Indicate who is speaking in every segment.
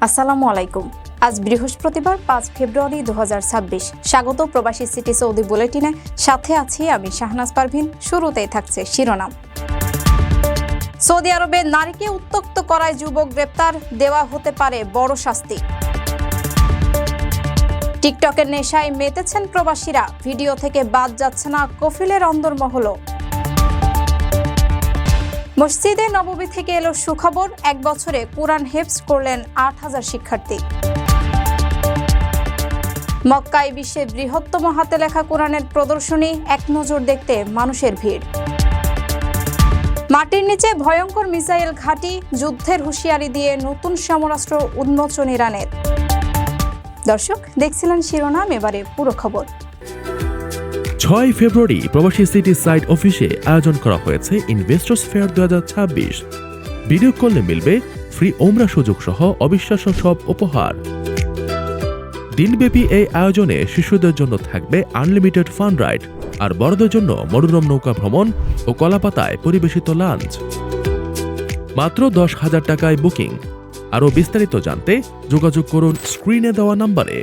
Speaker 1: আসসালামু আলাইকুম। আজ বৃহস্পতিবার 5 ফেব্রুয়ারি 2026। স্বাগত প্রবাসী সিটি সৌদি বুলেটিনে, সাথে আছি আমি শাহনাজ পারভিন। শুরুতেই থাকছে শিরোনাম। সৌদি আরবে নারীকে উত্ত্যক্ত করায় যুবক গ্রেপ্তার, দেওয়া হতে পারে বড় শাস্তি। টিকটকের নেশায় মেতেছেন প্রবাসীরা, ভিডিও থেকে বাদ যাচ্ছে না কফিলের অন্দরমহলও। মসজিদে নববী থেকে এলো সুখবর, 1 বছরে কুরআন হেফজ করলেন 8000 শিক্ষার্থী। মক্কায় বিশ্বের বৃহত্তম হাতে লেখা কোরআনের প্রদর্শনী, এক নজর দেখতে মানুষের ভিড়। মাটির নিচে ভয়ঙ্কর মিসাইল ঘাঁটি, যুদ্ধের হুঁশিয়ারি দিয়ে নতুন সমরাস্ত্র উন্মোচন ইরানের। দর্শক, দেখছিলেন শিরোনাম, এবারে পুরো খবর।
Speaker 2: 6 ফেব্রুয়ারি প্রবাসী সিটি সাইট অফিসে আয়োজন করা হয়েছে ইনভেস্টর্স ফেয়ার 2026। ভিডিও কলে মিলবে ফ্রি ওমরা সুযোগ সহ অবিশ্বাস্য সব উপহার। দিনব্যাপী এই আয়োজনে শিশুদের জন্য থাকবে আনলিমিটেড ফান রাইড, আর বড়দের জন্য মনোরম নৌকা ভ্রমণ ও কলাপাতায় পরিবেশিত লাঞ্চ। মাত্র 10,000 টাকায় বুকিং। আরও বিস্তারিত জানতে যোগাযোগ করুন স্ক্রিনে দেওয়া নম্বরে।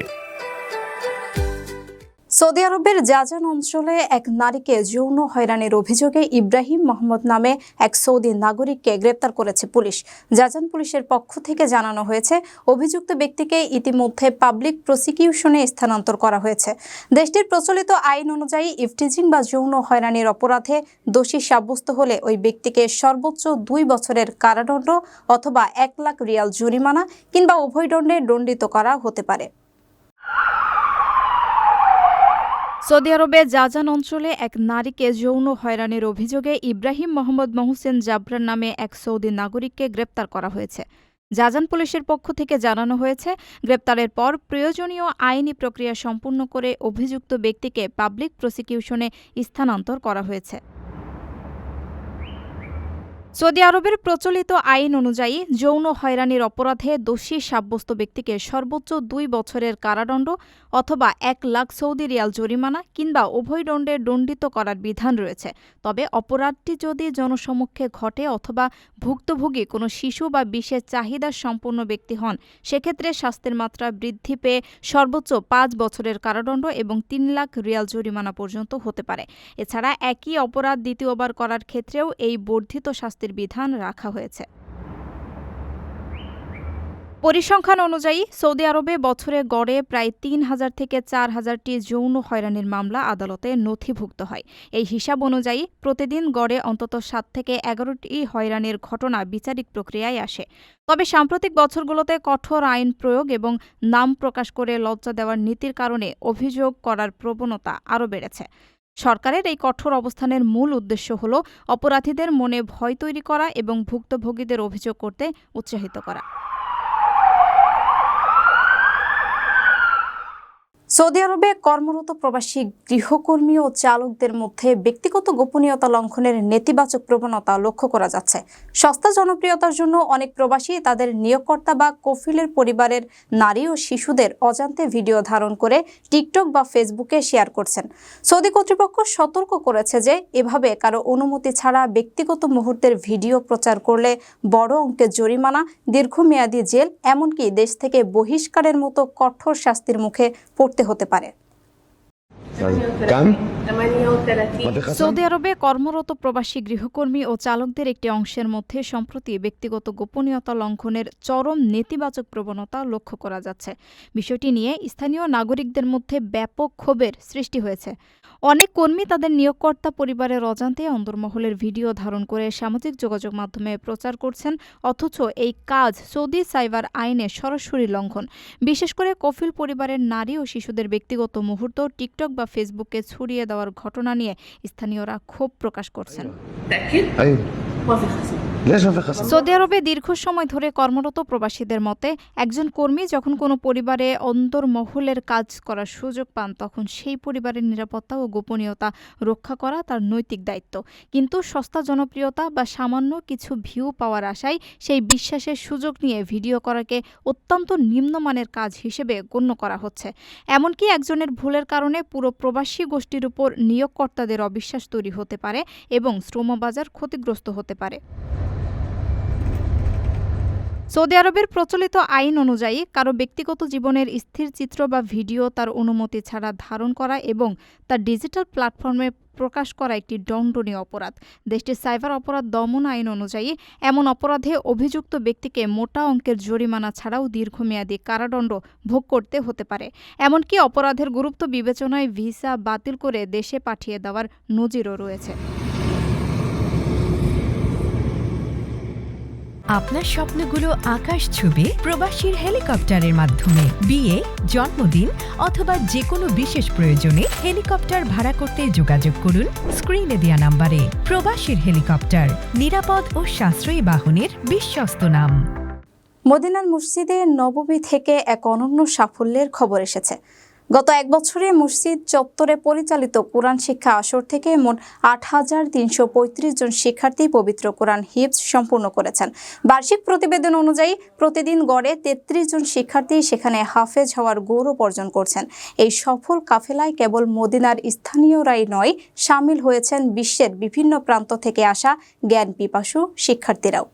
Speaker 1: সৌদি আরবের জাজান অঞ্চলে এক নারীকে যৌন হয়রানির অভিযোগে ইব্রাহিম মোহাম্মদ নামে এক সৌদি নাগরিককে গ্রেপ্তার করেছে পুলিশ। জাজান পুলিশের পক্ষ থেকে জানানো হয়েছে, অভিযুক্ত ব্যক্তিকে ইতিমধ্যে পাবলিক প্রসিকিউশনে স্থানান্তর করা হয়েছে। দেশটির প্রচলিত আইন অনুযায়ী ইফটিজিং বা যৌন হয়রানির অপরাধে দোষী সাব্যস্ত হলে ওই ব্যক্তিকে সর্বোচ্চ 2 বছরের কারাদণ্ড অথবা 1 লাখ রিয়াল জরিমানা কিংবা উভয় দণ্ডে দণ্ডিত করা হতে পারে। সৌদি আরবে জাজান অঞ্চলে এক নারীকে যৌন হয়রানির অভিযোগে ইব্রাহিম মোহাম্মদ মহসেন জাবরান নামে এক সৌদি নাগরিককে গ্রেপ্তার করা হয়েছে। জাজান পুলিশের পক্ষ থেকে জানানো হয়েছে, গ্রেপ্তারের পর প্রয়োজনীয় আইনি প্রক্রিয়া সম্পূর্ণ করে অভিযুক্ত ব্যক্তিকে পাবলিক প্রসিকিউশনে স্থানান্তর করা হয়েছে। সৌদি আরবের প্রচলিত আইন অনুযায়ী যৌন হয়রানির অপরাধে দোষী সাব্যস্ত ব্যক্তিকে সর্বোচ্চ 2 বছরের কারাদণ্ড অথবা 1 লাখ সৌদি রিয়াল জরিমানা কিংবা উভয় দণ্ডে দণ্ডিত করার বিধান রয়েছে। তবে অপরাধটি যদি জনসমক্ষে ঘটে অথবা ভুক্তভোগী কোনো শিশু বা বিশেষ চাহিদা সম্পন্ন ব্যক্তি হন, সেক্ষেত্রে শাস্তির মাত্রা বৃদ্ধি পেয়ে সর্বোচ্চ 5 বছরের কারাদণ্ড এবং 3 লাখ রিয়াল জরিমানা পর্যন্ত হতে পারে। এছাড়া একই অপরাধ দ্বিতীয়বার করার ক্ষেত্রেও এই বর্ধিত শাস্তির বিধান রাখা হয়েছে। পরিসংখ্যান অনুযায়ী সৌদি আরবে বছরে গড়ে প্রায় 3000 থেকে 4000টি যৌন হয়রানির মামলা আদালতে নথিভুক্ত হয়। এই হিসাব অনুযায়ী প্রতিদিন গড়ে অন্তত 7 থেকে 11টি হয়রানির ঘটনা বিচারিক প্রক্রিয়ায় আসে। তবে সাম্প্রতিক বছরগুলোতে কঠোর আইন প্রয়োগ এবং নাম প্রকাশ করে লজ্জা দেওয়ার নীতির কারণে অভিযোগ করার প্রবণতা আরও বেড়েছে। সরকারের এই কঠোর অবস্থানের মূল উদ্দেশ্য হল অপরাধীদের মনে ভয় তৈরি করা এবং ভুক্তভোগীদের অভিযোগ করতে উৎসাহিত করা। সৌদি আরবে কর্মরত প্রবাসী গৃহকর্মী ও চালকদের মধ্যে ব্যক্তিগত গোপনীয়তা লঙ্ঘনের নেতিবাচক প্রবণতা লক্ষ্য করা যাচ্ছে। সস্তা জনপ্রিয়তার জন্য অনেক প্রবাসী তাদের নিয়োগকর্তা বা কফিলের পরিবারের নারী ও শিশুদের অজান্তে ভিডিও ধারণ করে টিকটক বা ফেসবুকে শেয়ার করছেন। সৌদি কর্তৃপক্ষ সতর্ক করেছে যে এভাবে কারো অনুমতি ছাড়া ব্যক্তিগত মুহূর্তের ভিডিও প্রচার করলে বড় অঙ্কের জরিমানা, দীর্ঘমেয়াদী জেল, এমনকি দেশ থেকে বহিষ্কারের মতো কঠোর শাস্তির মুখে পড়তে হতে পারে। সৌদি আরবে কর্মরত প্রবাসী গৃহকর্মী ও চালকদের একটি অংশের মধ্যে সম্প্রতি ব্যক্তিগত গোপনীয়তা লঙ্ঘনের চরম নেতিবাচক প্রবণতা লক্ষ্য করা যাচ্ছে। বিষয়টি নিয়ে স্থানীয় নাগরিকদের মধ্যে ব্যাপক ক্ষোভের সৃষ্টি হয়েছে। অনেক কর্মী তাদের নিয়োগকর্তা পরিবারের অজান্তে অন্দরমহলের ভিডিও ধারণ করে সামাজিক যোগাযোগ মাধ্যমে প্রচার করছেন, অথচ এই কাজ সৌদি সাইবার আইনের সরাসরি লঙ্ঘন। বিশেষ করে কফিল পরিবারের নারী ও শিশুদের ব্যক্তিগত মুহূর্ত টিকটক বা ফেসবুকে ছড়িয়ে দেওয়ার ঘটনা নিয়ে স্থানীয়রা ক্ষোভ প্রকাশ করছেন। সৌদি আরবে দীর্ঘ সময় ধরে কর্মরত প্রবাসীদের মতে, একজন কর্মী যখন কোনো পরিবারে অন্তর্মহলের কাজ করার সুযোগ পান, তখন সেই পরিবারের নিরাপত্তা ও গোপনীয়তা রক্ষা করা তার নৈতিক দায়িত্ব। কিন্তু সস্তা জনপ্রিয়তা বা সামান্য কিছু ভিউ পাওয়ার আশায় সেই বিশ্বাসের সুযোগ নিয়ে ভিডিও করাকে অত্যন্ত নিম্নমানের কাজ হিসেবে গণ্য করা হচ্ছে। এমনকি একজনের ভুলের কারণে পুরো প্রবাসী গোষ্ঠীর উপর নিয়োগকর্তাদের অবিশ্বাস তৈরি হতে পারে এবং শ্রমবাজার ক্ষতিগ্রস্ত হতে পারে। সৌদি আরবের প্রচলিত আইন অনুযায়ী কারো ব্যক্তিগত জীবনের স্থির চিত্র বা ভিডিও তার অনুমতি ছাড়া ধারণ করা এবং তার ডিজিটাল প্ল্যাটফর্মে প্রকাশ করা একটি দণ্ডনীয় অপরাধ। দেশটির সাইবার অপরাধ দমন আইন অনুযায়ী এমন অপরাধে অভিযুক্ত ব্যক্তিকে মোটা অঙ্কের জরিমানা ছাড়াও দীর্ঘমেয়াদী কারাদণ্ড ভোগ করতে হতে পারে। এমনকি অপরাধের গুরুত্ব বিবেচনায় ভিসা বাতিল করে দেশে পাঠিয়ে দেওয়ার নজিরও রয়েছে।
Speaker 3: আপনার স্বপ্নগুলো আকাশ ছুবে প্রবাসীর হেলিকপ্টারের মাধ্যমে। বিয়ে, জন্মদিন অথবা যে কোনো বিশেষ প্রয়োজনে হেলিকপ্টার ভাড়া করতে যোগাযোগ করুন স্ক্রিনে দেয়া নাম্বারে। প্রবাসীর হেলিকপ্টার, নিরাপদ ও সাশ্রয়ী বাহনের বিশ্বস্ত নাম।
Speaker 4: মদিনার মসজিদে নববী থেকে এক অনন্য সাফল্যের খবর এসেছে। গত এক বছরে মসজিদ চত্বরে পরিচালিত কোরআন শিক্ষা আসর থেকে মোট ৮,৩৩৫ জন শিক্ষার্থী পবিত্র কোরআন হিফজ সম্পূর্ণ করেছেন। বার্ষিক প্রতিবেদন অনুযায়ী প্রতিদিন গড়ে ৩৩ জন শিক্ষার্থী সেখানে হাফেজ হওয়ার গৌরব অর্জন করছেন। এই সফল কাফেলায় কেবল মদিনার স্থানীয়রাই নয়, সামিল হয়েছেন বিশ্বের বিভিন্ন প্রান্ত থেকে আসা জ্ঞান পিপাসু শিক্ষার্থীরাও।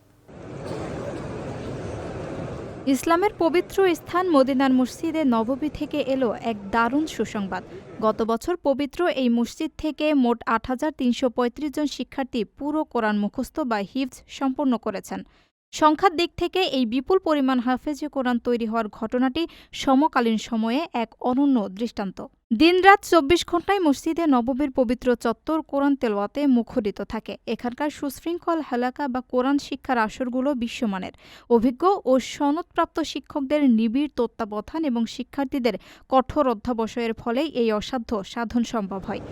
Speaker 1: ইসলামের পবিত্র স্থান মদিনার মসজিদে নববী থেকে এলো এক দারুণ সুসংবাদ। গত বছর পবিত্র এই মসজিদ থেকে মোট ৮,৩৩৫ জন শিক্ষার্থী পুরো কোরআন মুখস্থ বা হিফজ সম্পন্ন করেছেন। সংখ্যার দিক থেকে এই বিপুল পরিমাণ হাফেজে কোরআন তৈরি হওয়ার ঘটনাটি সমকালীন সময়ে এক অনন্য দৃষ্টান্ত। দিনরাত ২৪ ঘণ্টায় মসজিদে নববীর পবিত্র চত্বর কোরআন তেলাওয়াতে মুখরিত থাকে। এখানকার সুশৃঙ্খল হালাকা বা কোরআন শিক্ষার আসরগুলো বিশ্বমানের। অভিজ্ঞ ও সনদপ্রাপ্ত শিক্ষকদের নিবিড় তত্ত্বাবধান এবং শিক্ষার্থীদের কঠোর অধ্যাবসায়ের ফলেই এই অসাধ্য সাধন সম্ভব হয়।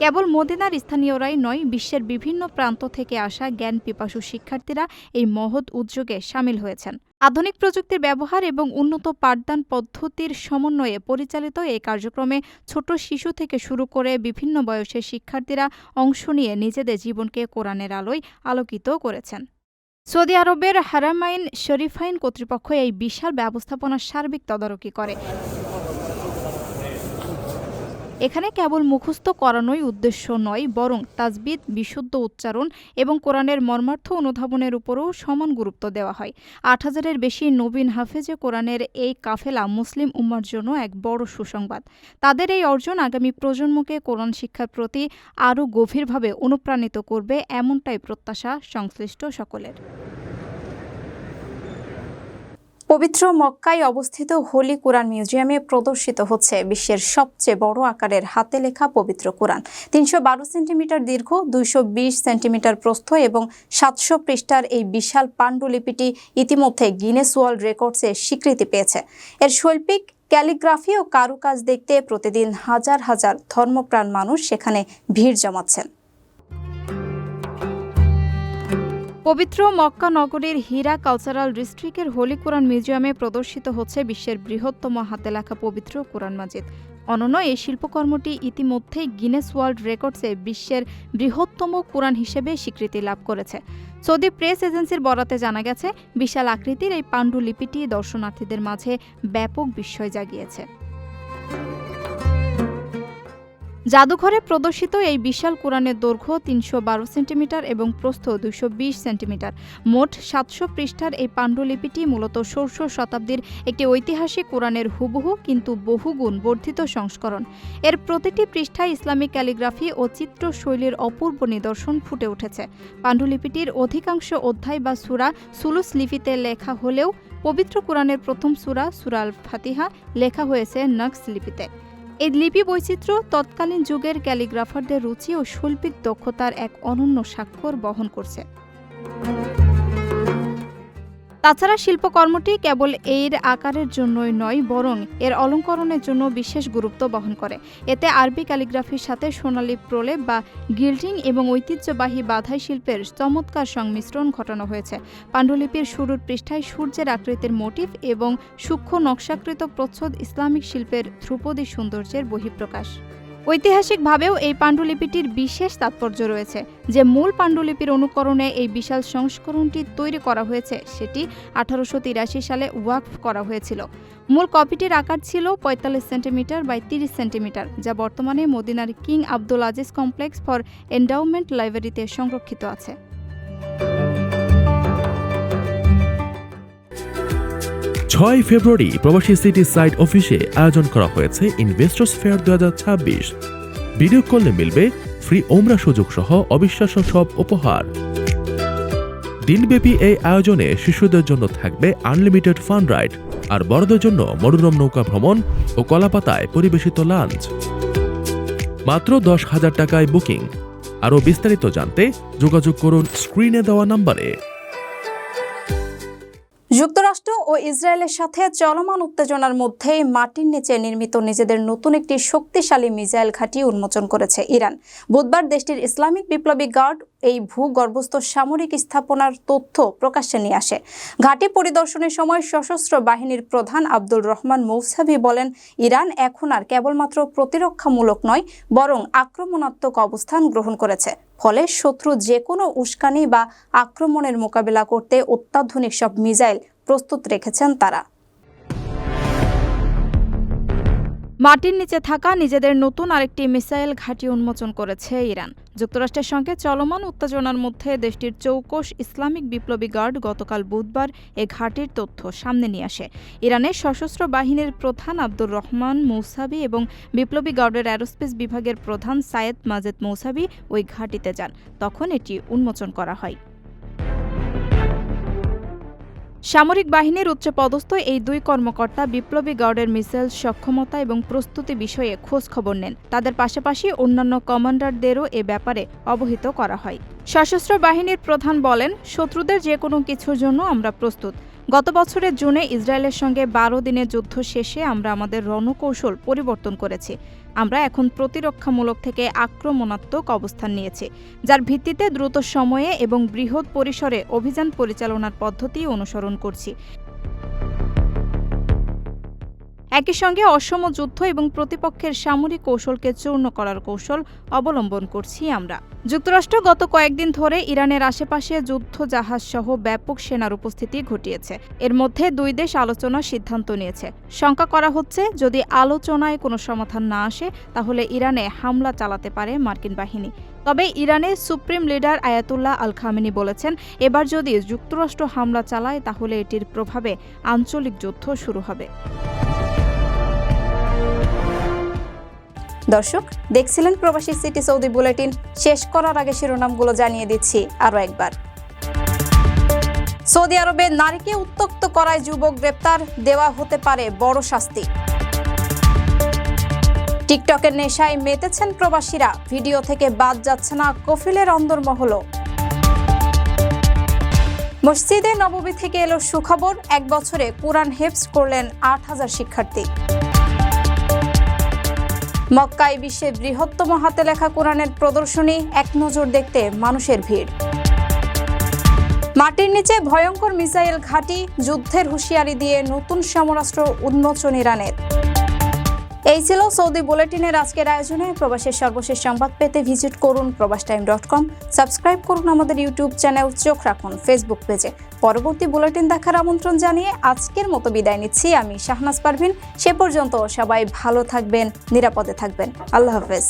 Speaker 1: কেবল মদিনার স্থানীয়রাই নয়, বিশ্বের বিভিন্ন প্রান্ত থেকে আসা জ্ঞান পিপাসু শিক্ষার্থীরা এই মহৎ উদ্যোগে সামিল হয়েছেন। আধুনিক প্রযুক্তির ব্যবহার এবং উন্নত পাঠদান পদ্ধতির সমন্বয়ে পরিচালিত এই কার্যক্রমে ছোট শিশু থেকে শুরু করে বিভিন্ন বয়সের শিক্ষার্থীরা অংশ নিয়ে নিজেদের জীবনকে কোরআনের আলোয় আলোকিত করেছেন। সৌদি আরবের হারামাইন শরীফাইন কর্তৃপক্ষ এই বিশাল ব্যবস্থাপনার সার্বিক তদারকি করে। এখানে কেবল মুখস্থ করানোই উদ্দেশ্য নয়, বরং তাজবিদ, বিশুদ্ধ উচ্চারণ এবং কোরআনের মর্মার্থ অনুধাবনের উপরও সমান গুরুত্ব দেওয়া হয়। ৮,০০০-এর বেশি নবীন হাফেজে কোরআনের এই কাফেলা মুসলিম উম্মার জন্য এক বড় সুসংবাদ। তাদের এই অর্জন আগামী প্রজন্মকে কোরআন শিক্ষার প্রতি আরও গভীরভাবে অনুপ্রাণিত করবে, এমনটাই প্রত্যাশা সংশ্লিষ্ট সকলের।
Speaker 4: পবিত্র মক্কায় অবস্থিত হোলি কোরআন মিউজিয়ামে প্রদর্শিত হচ্ছে বিশ্বের সবচেয়ে বড় আকারের হাতে লেখা পবিত্র কোরআন। ৩১২ সেন্টিমিটার দীর্ঘ, ২২০ সেন্টিমিটার প্রস্থ এবং ৭০০ পৃষ্ঠার এই বিশাল পাণ্ডুলিপিটি ইতিমধ্যে গিনেস ওয়ার্ল্ড রেকর্ডসে স্বীকৃতি পেয়েছে। এর শৈল্পিক, ক্যালিগ্রাফি ও কারুকাজ দেখতে প্রতিদিন হাজার হাজার ধর্মপ্রাণ মানুষ সেখানে ভিড় জমাচ্ছেন।
Speaker 1: পবিত্র মক্কা নগরীর হীরা কালচারাল ডিস্ট্রিক্টের হোলি কোরআন মিউজিয়ামে প্রদর্শিত হচ্ছে বিশ্বের বৃহত্তম হাতে লেখা পবিত্র কোরআন মাজিদ। অনন্য এই শিল্পকর্মটি ইতিমধ্যেই গিনেস ওয়ার্ল্ড রেকর্ডসে বিশ্বের বৃহত্তম কোরআন হিসেবে স্বীকৃতি লাভ করেছে। সৌদি প্রেস এজেন্সির বরাতে জানা গেছে, বিশাল আকৃতির এই পাণ্ডুলিপিটি দর্শনার্থীদের মাঝে ব্যাপক বিস্ময় জাগিয়েছে। জাদুঘরে প্রদর্শিত এই বিশাল কোরআনের দৈর্ঘ্য ৩১২ সেন্টিমিটার এবং প্রস্থ ২২০ সেন্টিমিটার। মোট ৭০০ পৃষ্ঠার এই পাণ্ডুলিপিটি মূলত ষোড়শ শতাব্দীর একটি ঐতিহাসিক কোরআনের হুবহু কিন্তু বহুগুণ বর্ধিত সংস্করণ। এর প্রতিটি পৃষ্ঠায় ইসলামিক ক্যালিগ্রাফি ও চিত্রশৈলীর অপূর্ব নিদর্শন ফুটে উঠেছে। পাণ্ডুলিপিটির অধিকাংশ অধ্যায় বা সূরা সুলুস লিপিতে লেখা হলেও পবিত্র কোরআনের প্রথম সূরা, সূরা আল ফাতিহা, লেখা হয়েছে নকশ লিপিতে। এই লিপি বৈচিত্র্য তৎকালীন যুগের ক্যালিগ্রাফারদের রুচি ও শৈল্পিক দক্ষতার এক অনন্য স্বাক্ষর বহন করছে। তাছাড়া শিল্পকর্মটি কেবল এর আকারের জন্যই নয়, বরং এর অলঙ্করণের জন্য বিশেষ গুরুত্ব বহন করে। এতে আরবি ক্যালিগ্রাফির সাথে সোনালী প্রলেপ বা গিল্ডিং এবং ঐতিহ্যবাহী বাধাই শিল্পের চমৎকার সংমিশ্রণ ঘটানো হয়েছে। পাণ্ডুলিপির শুরুর পৃষ্ঠায় সূর্যের আকৃতির মোটিফ এবং সূক্ষ্ম নকশাকৃত প্রচ্ছদ ইসলামিক শিল্পের ধ্রুপদী সৌন্দর্যের বহিঃপ্রকাশ। ঐতিহাসিকভাবেও এই পাণ্ডুলিপিটির বিশেষ তাৎপর্য রয়েছে। যে মূল পাণ্ডুলিপির অনুকরণে এই বিশাল সংস্করণটি তৈরি করা হয়েছে, সেটি 1883 সালে ওয়াকফ করা হয়েছিল। মূল কপিটির আকার ছিল ৪৫ সেন্টিমিটার বাই ৩০ সেন্টিমিটার, যা বর্তমানে মদিনার king Abdul Aziz complex for endowment লাইব্রেরিতে সংরক্ষিত আছে।
Speaker 2: 6 ফেব্রুয়ারি প্রবাসী সিটি সাইট অফিসে আয়োজন করা হয়েছে ইনভেস্টর্স ফেয়ার 2026। ভিডিও কলে মিলবে ফ্রি ওমরা সুযোগ সহ অবিশ্বাস্য সব উপহার। দিনব্যাপী এই আয়োজনে শিশুদের জন্য থাকবে আনলিমিটেড ফান রাইড, আর বড়দের জন্য মনোরম নৌকা ভ্রমণ ও কলাপাতায় পরিবেশিত লাঞ্চ। মাত্র 10,000 টাকায় বুকিং। আরও বিস্তারিত জানতে যোগাযোগ করুন স্ক্রিনে দেওয়া নম্বরে।
Speaker 4: যুক্তরাষ্ট্র ও ইসরায়েলের সাথে চলমান উত্তেজনার মধ্যেই মাটির নিচে নির্মিত নিজেদের নতুন একটি শক্তিশালী মিসাইল ঘাঁটি উন্মোচন করেছে ইরান। বুধবার দেশটির ইসলামিক বিপ্লবী গার্ড এই ভূগর্ভস্থ সামরিক স্থাপনার তথ্য প্রকাশ্যে নিয়ে আসে। ঘাঁটি পরিদর্শনের সময় সশস্ত্র বাহিনীর প্রধান আব্দুর রহমান মৌসাভি বলেন, ইরান এখন আর কেবলমাত্র প্রতিরক্ষামূলক নয়, বরং আক্রমণাত্মক অবস্থান গ্রহণ করেছে। ফলে শত্রু যে কোনো উস্কানি বা আক্রমণের মোকাবিলা করতে অত্যাধুনিক সব মিসাইল প্রস্তুত রেখেছেন তারা।
Speaker 1: মাটির নিচে থাকা নিজেদের নতুন আরেকটি মিসাইল ঘাঁটি উন্মোচন করেছে ইরান। যুক্তরাষ্ট্রের সঙ্গে চলমান উত্তেজনার মধ্যে দেশটির চৌকস ইসলামিক বিপ্লবী গার্ড গতকাল বুধবার এ ঘাঁটির তথ্য সামনে নিয়ে আসে। ইরানের সশস্ত্র বাহিনীর প্রধান আব্দুর রহমান মৌসাভি এবং বিপ্লবী গার্ডের অ্যারোস্পেস বিভাগের প্রধান সায়েদ মাজেদ মৌসাভি ওই ঘাঁটিতে যান। তখন এটি উন্মোচন করা হয়। সামরিক বাহিনীর উচ্চপদস্থ এই দুই কর্মকর্তা বিপ্লবী গার্ডের মিসাইল সক্ষমতা এবং প্রস্তুতি বিষয়ে খোঁজ খবর নেন। তাদের পাশাপাশি অন্যান্য কমান্ডারদেরও এ ব্যাপারে অবহিত করা হয়। সশস্ত্র বাহিনীর প্রধান বলেন, শত্রুদের যে কোনো কিছুর জন্য আমরা প্রস্তুত। গত বছরের জুনে ইসরায়েলের সঙ্গে 12 দিনের যুদ্ধ শেষে আমরা আমাদের রণকৌশল পরিবর্তন করেছি। আমরা এখন প্রতিরক্ষামূলক থেকে আক্রমণাত্মক অবস্থান নিয়েছি, যার ভিত্তিতে দ্রুত সময়ে এবং বৃহৎ পরিসরে অভিযান পরিচালনার পদ্ধতি অনুসরণ করছি। একই সঙ্গে অসম যুদ্ধ এবং প্রতিপক্ষের সামরিক কৌশলকে চূর্ণ করার কৌশল অবলম্বন করছি আমরা। যুক্তরাষ্ট্র গত কয়েকদিন ধরে ইরানের আশেপাশে যুদ্ধ জাহাজ সহ ব্যাপক সেনার উপস্থিতি ঘটিয়েছে। এর মধ্যে দুই দেশ আলোচনার সিদ্ধান্ত নিয়েছে। শঙ্কা করা হচ্ছে, যদি আলোচনায় কোনো সমাধান না আসে তাহলে ইরানে হামলা চালাতে পারে মার্কিন বাহিনী। তবে ইরানের সুপ্রিম লিডার আয়াতুল্লাহ আল খামেনি বলেছেন, এবার যদি যুক্তরাষ্ট্র হামলা চালায় তাহলে এটির প্রভাবে আঞ্চলিক যুদ্ধ শুরু হবে।
Speaker 4: দর্শক, দেখছিলেন প্রবাসী সিটি সৌদি বুলেটিন। শেষ করার আগে শিরোনামগুলো জানিয়ে দিচ্ছি আরও একবার। সৌদি আরবে নারীকে উত্ত্যক্ত করায় যুবক গ্রেপ্তার, দেওয়া হতে পারে বড় শাস্তি। টিকটকের নেশায় মেতেছেন প্রবাসীরা, ভিডিও থেকে বাদ যাচ্ছে না কফিলের অন্দরমহলও। মসজিদে নববী থেকে এলো সুখবর, 1 বছরে কুরআন হেফজ করলেন 8,000 শিক্ষার্থী। মক্কায় বিশ্বের বৃহত্তম হাতে লেখা কোরআনের প্রদর্শনী, এক নজর দেখতে মানুষের ভিড়। মাটির নিচে ভয়ঙ্কর মিসাইল ঘাঁটি, যুদ্ধের হুঁশিয়ারি দিয়ে নতুন সমরাস্ত্র উন্মোচন ইরানের। এই ছিল সৌদি বুলেটিনের আজকের আয়োজনে। প্রবাসের সর্বশেষ সংবাদ পেতে ভিজিট করুন probastimes.com, সাবস্ক্রাইব করুন আমাদের ইউটিউব চ্যানেল, চোখ রাখুন ফেসবুক পেজে। পরবর্তী বুলেটিন দেখার আমন্ত্রণ জানিয়ে আজকের মতো বিদায় নিচ্ছি আমি শাহনাজ পারভিন। সে পর্যন্ত সবাই ভালো থাকবেন, নিরাপদে থাকবেন। আল্লাহ হাফেজ।